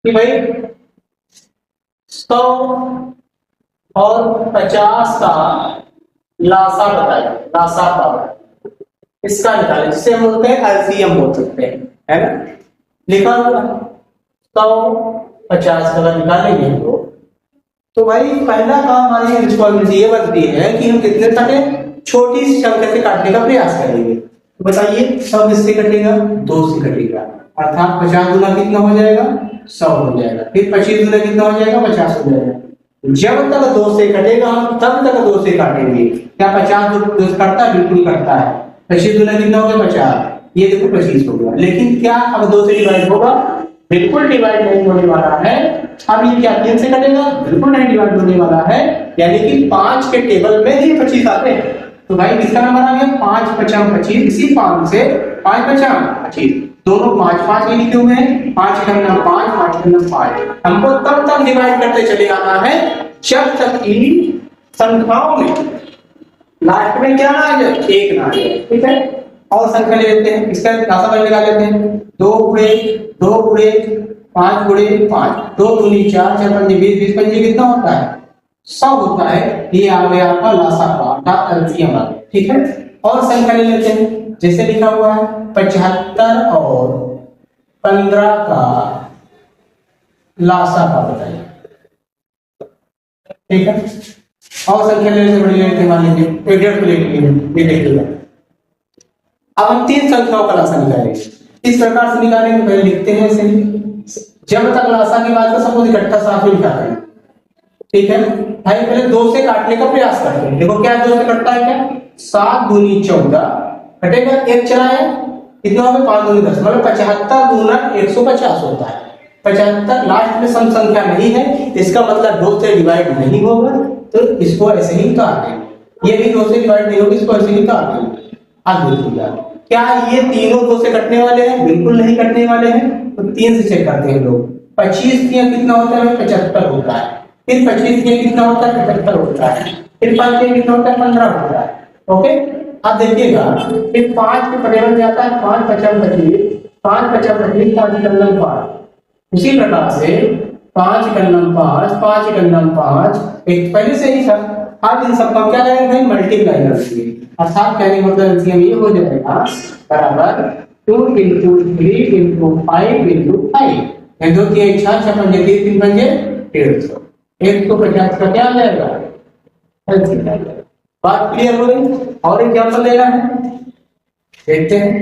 कि भाई 100 और 50 का लासा बताइए, लासा पावर इसका निकालें, जिसे हम बोलते हैं एलसीएम बोल सकते हैं, है ना। लिखा होगा 150 का निकालेंगे तो भाई पहला काम हमारी रिस्पॉन्सिबिलिटी ये बनती है कि हम कितने काटे, छोटी सी संख्या से काटने का प्रयास करेंगे। तो बताइए 100 किससे कटेगा, 2 से कटेगा, अर्थात 50 गुना कितना हो जाएगा, 100 हो जाएगा। फिर 25 गुना कितना हो जाएगा, 50 हो जाएगा। जब तक 2 से कटेगा हम तब तक 2 से काटेंगे। क्या 50 2 से कटता है, बिल्कुल कटता है। 25 गुना कितना हो गया, 50, ये देखो 25 हो गया। लेकिन क्या अब 2 से डिवाइड होगा, बिल्कुल डिवाइड नहीं होने वाला है। अब ये क्या 3 से कटेगा, बिल्कुल नहीं डिवाइड होने वाला है। यानी कि 5 के टेबल में ही 25 आते हैं। तो भाई किसका नंबर आ गया, 5 5 25, इसी 5 से 5 5 25, दोनों 5 5 में लिखे हुए हैं, 5 का नाम 5 5 का नाम 5। हमको तब तक डिवाइड करते चले आना है जब तक इन संख्याओं में लास्ट में क्या ना आ जाए, 1 ना आ जाए, ठीक है। और संख्या ले लेते हैं, इसका राशि निकाल लेते हैं। 2 गुणे 2 गुणे 5 गुणे 5, 2 दूनी 4, 4 पंजे 20, 20 पंजे कितना होता है, 100 होता है। ये आ गया आपका लासा का अर्थात एलसीएम आ गया, ठीक है। और संख्या ले लेते हैं, जैसे लिखा हुआ है 75 और 15 का लासा का बताइए, ठीक है। और संख्या ले लेते, बड़ी लेते मान लीजिए 1.5 को ले लीजिए, ये देखिएगा। अब हम 3 संख्याओं का लासा निकालेंगे। इस प्रकार से निकालेंगे, पहले लिखते हैं ऐसे, जब तक लासा की बात है सब इकट्ठा साथ में लिखा है, ठीक है भाई। पहले 2 से काटने का प्रयास करते हैं। देखो क्या 2 से कटता है, क्या 7 दूनी 14 कटेगा, 1 चला है, कितना होगा 5 दूनी 10, मतलब 75 दूना 150 होता है। 75 लास्ट में सम संख्या नहीं है, इसका मतलब 2 से डिवाइड नहीं होगा, तो इसको ऐसे ही काट देंगे। ये भी 2 से डिवाइड नहीं होगी, इसको ऐसे ही काट देंगे। अब देखिएगा क्या ये तीनों 2 से कटने वाले हैं, बिल्कुल नहीं कटने वाले हैं। तो 3 से चेक करते हैं लोग। 25 दिया कितना होता है, 75 होता है। फिर 25 दिया कितना होता है, 75 होता है। फिर 5 दिया कितना होता है, 15 होता है। ओके, अब देखिएगा फिर 5 के पटे बन जाता है 5 5 25, 5 5 25, 5 कलम 5। उसी प्रकार से 5 कलम 5, 5 कलम 5 एक पहले से ही था। आज इन सबका क्या करेंगे भाई, मल्टीप्लाई करेंगे, अर्थात कहने का मतलब एलसीएम ये हो जाएगा बराबर 2 into 3 into 5 into 5। 2 3 6 6 पंजे 3 3 पंजे 150, 150 का क्या आ जाएगा, एलसीएम आ जाएगा। बात क्लियर हो गई। और एग्जांपल लेना है, देखते हैं।